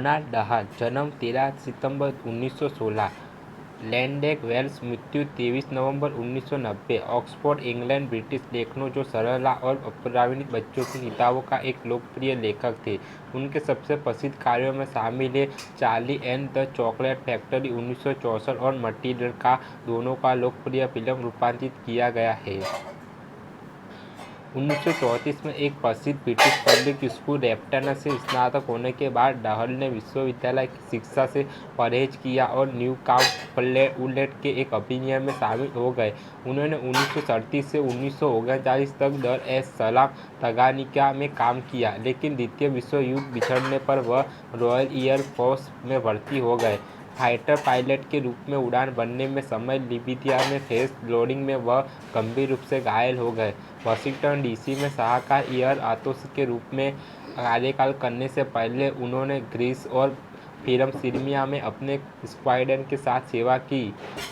जुम्मना डहाल, जन्म 13 सितंबर 1916, लैंडेक, वेल्स, मृत्यु 23 नवंबर 1990, Oxford, England, British लेखकों जो सरल और अपरिवर्तित बच्चों की किताबों का एक लोकप्रिय लेखक थे। उनके सबसे प्रसिद्ध कार्यों में शामिल है Charlie and the chocolate factory 1964 और मटिल्डा का दोनों का लोकप्रिय फिल्म रूपांतरित किया गया है। 1934 में एक प्रसिद्ध ब्रिटिश पब्लिक स्कूल रेप्टन से स्नातक होने के बाद डहल ने विश्वविद्यालय की शिक्षा से परहेज किया और न्यूकाउंटेड के एक अभियान में शामिल हो गए। उन्होंने 1937 से 1939 तक दर एस सलाम तंगानिका में काम किया, लेकिन द्वितीय विश्व युद्ध बिछड़ने पर वह रॉयल एयर फोर्स में भर्ती हो गए। फाइटर पायलट के रूप में उड़ान भरने में समय लिबिया में फेस लोडिंग में वह गंभीर रूप से घायल हो गए। वाशिंगटन डीसी में सलाहकार एयर आतोश के रूप में कार्यकाल करने से पहले उन्होंने ग्रीस और फिर सीरिया में अपने स्क्वाड्रन के साथ सेवा की।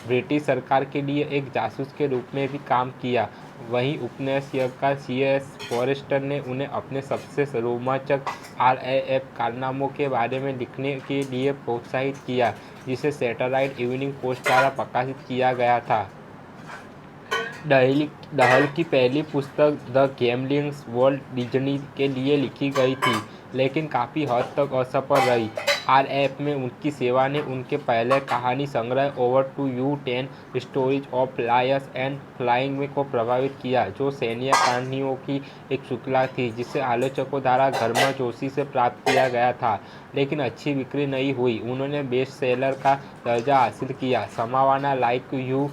ब्रिटिश सरकार के लिए एक जासूस के रूप में भी काम किया। वहीं उपन्यासकार C.S. फॉरेस्टर ने उन्हें अपने सबसे रोमांचक RAF कारनामों के बारे में लिखने के लिए प्रोत्साहित किया, जिसे सैटेलाइट इवनिंग पोस्ट द्वारा प्रकाशित किया गया था। डहल की पहली पुस्तक द गैम्बलिंग वर्ल्ड डिज्नी के लिए लिखी गई थी, लेकिन काफ़ी हद तक असफल रही। RAF में उनकी सेवा ने उनके पहले कहानी संग्रह over to you 10 stories of flyers and flying को प्रभावित किया, जो सैन्य कहानियों की एक श्रृंखला थी जिसे आलोचकों द्वारा गर्मजोशी से प्राप्त किया गया था, लेकिन अच्छी बिक्री नहीं हुई। उन्होंने बेस्ट सेलर का दर्जा हासिल किया। समावाना लाइक यू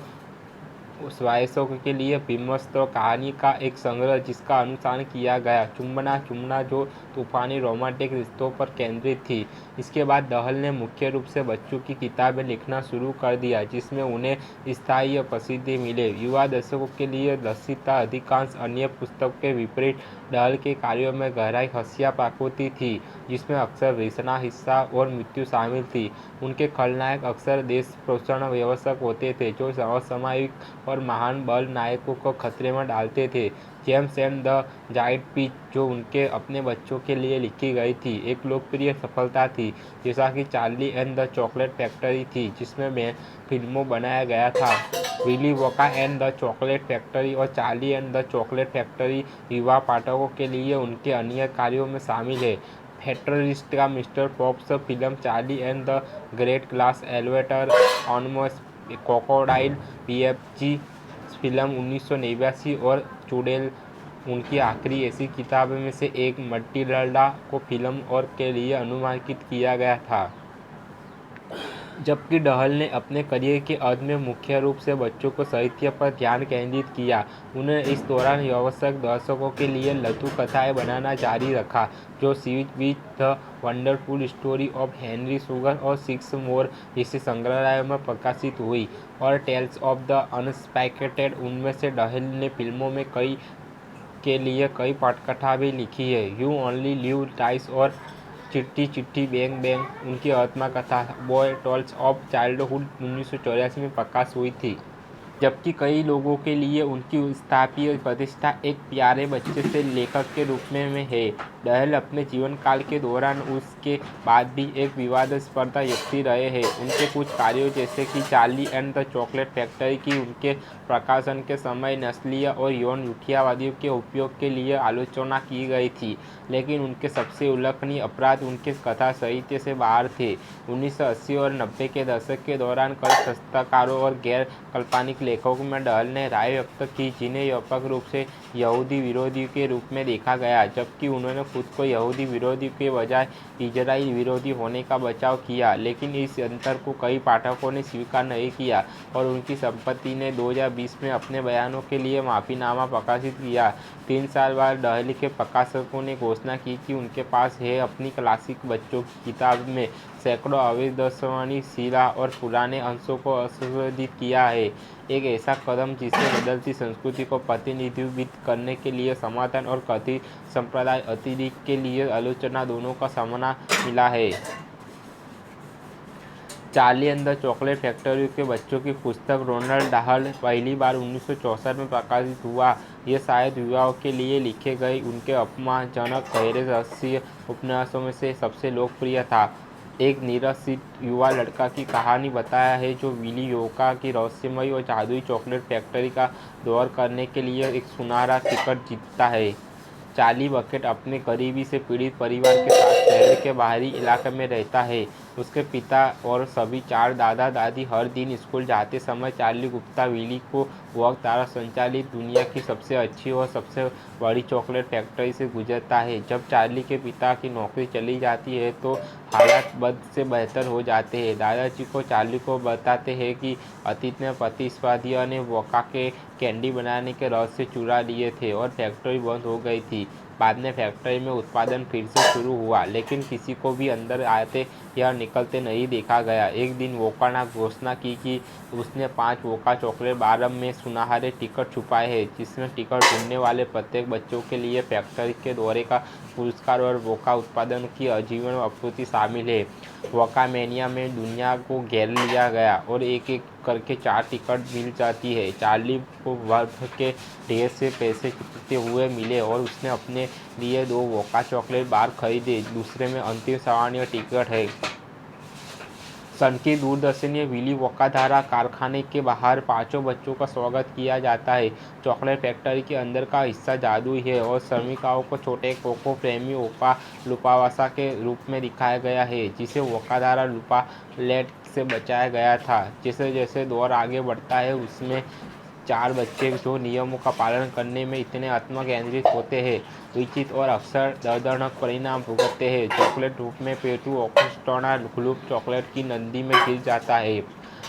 उस वयस्कों के लिए विमर्श कहानी का एक संग्रह जिसका अनुसरण किया गया, चुम्बना जो तूफानी रोमांटिक रिश्तों पर केंद्रित थी। इसके बाद डहल ने मुख्य रूप से बच्चों की किताबें लिखना शुरू कर दिया, जिसमें उन्हें स्थायी प्रसिद्धि मिले। युवा दर्शकों के लिए लक्षित था। अधिकांश अन्य पुस्तकों के विपरीत डहल के कार्यों में गहराई हास्य प्रकृति थी, जिसमें अक्सर घृणा, हिंसा और मृत्यु शामिल थी। उनके खलनायक अक्सर देशपोषण व्यवसायक होते थे जो असामयिक और महान बल नायकों को खतरे में डालते थे। James and the giant peach, जो उनके अपने बच्चों के लिए लिखी गई थी, एक लोकप्रिय सफलता थी, जैसा कि Charlie and the chocolate factory थी, जिसमें फिल्मों बनाया गया था। Willy Wonka and the chocolate factory और Charlie and the chocolate factory युवा पाठकों के लिए उनके अन्य कार्यों में शामिल है। फैक्ट्रिस्ट का mister pops film, Charlie and the great glass elevator, almost crocodile, PFG film 1989 और चुड़ैल उनकी आखिरी ऐसी किताबों में से एक। मटिल्डा को फिल्म और के लिए अनुमानित किया गया था। जबकि डहल ने अपने करियर के अंत में मुख्य रूप से बच्चों को साहित्य पर ध्यान केंद्रित किया। उन्होंने इस दौरान व्यावसायिक दर्शकों के लिए लघु कथाएं बनाना जारी रखा, जो sweet with the wonderful story of Henry sugar और 6 मोर जैसे संग्रहालयों में प्रकाशित हुई, और टेल्स ऑफ द अनएक्सपेक्टेड। उनमें से डहल ने फिल्मों में के लिए कई पटकथा भी लिखी है। यू ओनली लिव ट्वाइस और चिट्ठी चिट्ठी बैंग बैंग उनकी आत्मकथा बॉय टॉल्स ऑफ चाइल्डहुड 1984 में प्रकाश हुई थी। जबकि कई लोगों के लिए उनकी स्थापीय प्रतिष्ठा एक प्यारे बच्चे से लेखक के रूप में है। डहल अपने जीवन काल के दौरान उसके बाद भी एक विवादास्पद व्यक्ति रहे हैं। उनके कुछ कार्यों जैसे कि Charlie and the chocolate factory की उनके प्रकाशन के समय नस्लीय और यौन झूठियावादियों के उपयोग के लिए आलोचना की गई थी, लेकिन उनके सबसे उल्लेखनीय अपराध उनके कथा साहित्य से बाहर थे। 1980 और 90 के दशक के दौरान कई हस्तकारों और गैर काल्पनिक लेखकों में डहल ने राय व्यक्त की जिन्हें व्यापक रूप से यहूदी विरोधी के रूप में देखा गया, जबकि उन्होंने खुद को यहूदी विरोधी के बजाय इजराइल विरोधी होने का बचाव किया। लेकिन इस अंतर को कई पाठकों ने स्वीकार नहीं किया और उनकी संपत्ति ने 2020 में अपने बयानों के लिए माफीनामा प्रकाशित किया। 3 साल बाद डहल के प्रकाशकों ने घोषणा की कि उनके पास है अपनी क्लासिक बच्चों की किताब में सैकड़ों अविश्वसनीय शिला और पुराने अंशों को संशोधित किया है, एक ऐसा कदम जिसे बदलती संस्कृति को प्रतिनिधित्व करने के लिए समर्थन और कथित संप्रदाय अतिरिक्त के लिए आलोचना दोनों का सामना मिला है। Charlie and the chocolate factory के बच्चों की पुस्तक रोनाल्ड डहल पहली बार 1964 में प्रकाशित हुआ। यह शायद युवाओं के लिए लिखे गए उनके अपमानजनक गहरे रहस्य उपन्यासों में से सबसे लोकप्रिय था। एक निराश्रित युवा लड़का की कहानी बताया है जो विली वोंका की रहस्यमयी और जादुई चॉकलेट फैक्ट्री का दौरा करने के लिए एक सुनहरा टिकट जीतता है। चार्ली बकेट अपने गरीबी से पीड़ित परिवार के साथ शहर के बाहरी इलाके में रहता है। उसके पिता और सभी 4 दादा दादी हर दिन स्कूल जाते समय चार्ली गुप्ता विली को वह द्वारा संचालित दुनिया की सबसे अच्छी और सबसे बड़ी चॉकलेट फैक्ट्री से गुजरता है। जब चार्ली के पिता की नौकरी चली जाती है तो हालात बद से बेहतर हो जाते हैं। दादाजी को चार्ली को बताते हैं कि अतीत में प्रतिस्पर्धियों ने वोंका के कैंडी बनाने के रहस्य चुरा लिए थे और फैक्ट्री बंद हो गई थी। बाद में फैक्ट्री में उत्पादन फिर से शुरू हुआ, लेकिन किसी को भी अंदर आते या निकलते नहीं देखा गया। एक दिन वोंका ने घोषणा की कि उसने 5 वोंका चॉकलेट बार में सुनहरे टिकट छुपाए हैं, जिसमें टिकट ढूंढने वाले प्रत्येक बच्चों के लिए फैक्ट्री के दौरे का पुरस्कार और वोंका उत्पादन की आजीवन आपूर्ति शामिल है। वोंका मैनिया में दुनिया को घेर लिया गया और एक एक करके 4 टिकट मिल जाती है। चार्ली को वर्ष के ढेर से पैसे चुकते हुए मिले और उसने अपने लिए 2 वोंका चॉकलेट बार खरीदे। दूसरे में अंतिम सामान्य टिकट है। सन की दूरदर्शनीय विली वोंका द्वारा कारखाने के बाहर 5 बच्चों का स्वागत किया जाता है। चॉकलेट फैक्ट्री के अंदर का हिस्सा जादुई है और श्रमिकों को छोटे कोको प्रेमी ओपा लुपावासा के रूप में दिखाया गया है, जिसे वोंका द्वारा लुपालेट से बचाया गया था। जैसे जैसे दौर आगे बढ़ता है, उसमें 4 बच्चे जो नियमों का पालन करने में इतने आत्मकेंद्रित होते हैं, विचित्र और अक्सर दर्दनाक परिणाम भुगतते हैं। चॉकलेट रूप में पेटू ऑक्स्टोना ग्लूप चॉकलेट की नदी में गिर जाता है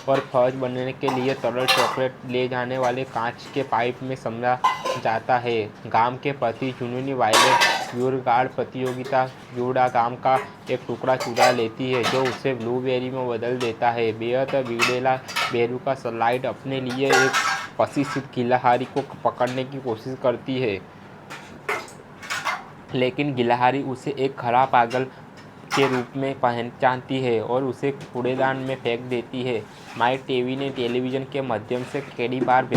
और फौज बनने के लिए तरल चॉकलेट ले जाने वाले कांच के पाइप में समझा जाता है। गाम के प्रति जुनूनी वायलेट ब्यूरगार्ड प्रतियोगिता जूड़ा गाम का एक टुकड़ा चुरा लेती है, जो उसे ब्लूबेरी में बदल देता है। बेहद बिगड़ेला बेरू का स्लाइड अपने लिए एक प्रशिक्षित गिलहरी को पकड़ने की कोशिश करती है, लेकिन गिलहरी उसे एक खराब पागल के रूप में पहचानती है और उसे कूड़ेदान में फेंक देती है। माइक टेवी ने टेलीविज़न के माध्यम से कैडी बार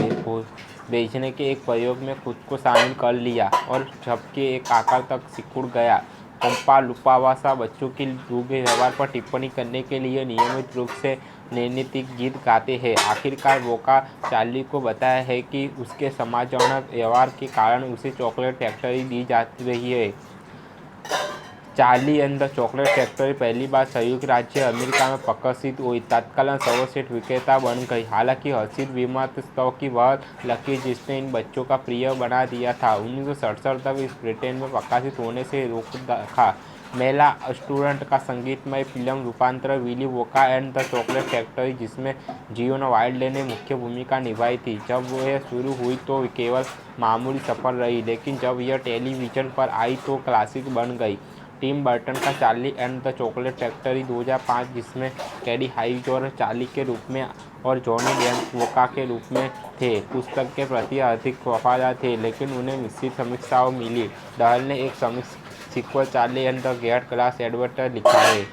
बेचने के एक प्रयोग में खुद को शामिल कर लिया और झपके एक आकार तक सिकुड़ गया। ओम्पा लुपावासा बच्चों के रूगे व्यवहार पर टिप्पणी करने के लिए नियमित रूप से नैतिक गीत गाते हैं। आखिरकार वोंका चार्ली को बताया है कि उसके सम्मानजनक व्यवहार के कारण उसे चॉकलेट फैक्ट्री दी जा रही है। Charlie and the chocolate factory पहली बार संयुक्त राज्य अमेरिका में प्रकाशित हुई, तत्कालीन सर्वश्रेष्ठ विक्रेता बन गई। हालांकि हर्षित विमर्शकों की वह लकीर जिसने इन बच्चों का प्रिय बना दिया था, 1967 तक इस ब्रिटेन में प्रकाशित होने से रोक रखा। मेला स्टूडेंट का संगीतमय फिल्म रूपांतरण Willie Wonka and the chocolate factory, जिसमें जियोन वाइल्ड ने मुख्य भूमिका निभाई थी। जब वह शुरू हुई तो केवल मामूली सफल रही, लेकिन जब यह टेलीविज़न पर आई तो क्लासिक बन गई। टिम बर्टन का Charlie and the chocolate factory 2005, जिसमें कैडी हाइजर चार्ली के रूप में और जॉनी डेप वोंका के रूप में थे, पुस्तक के प्रति अधिक वफादार थे, लेकिन उन्हें मिश्रित समीक्षाएं मिली। डहल ने एक sequel Charlie and the great class adventure लिखा है।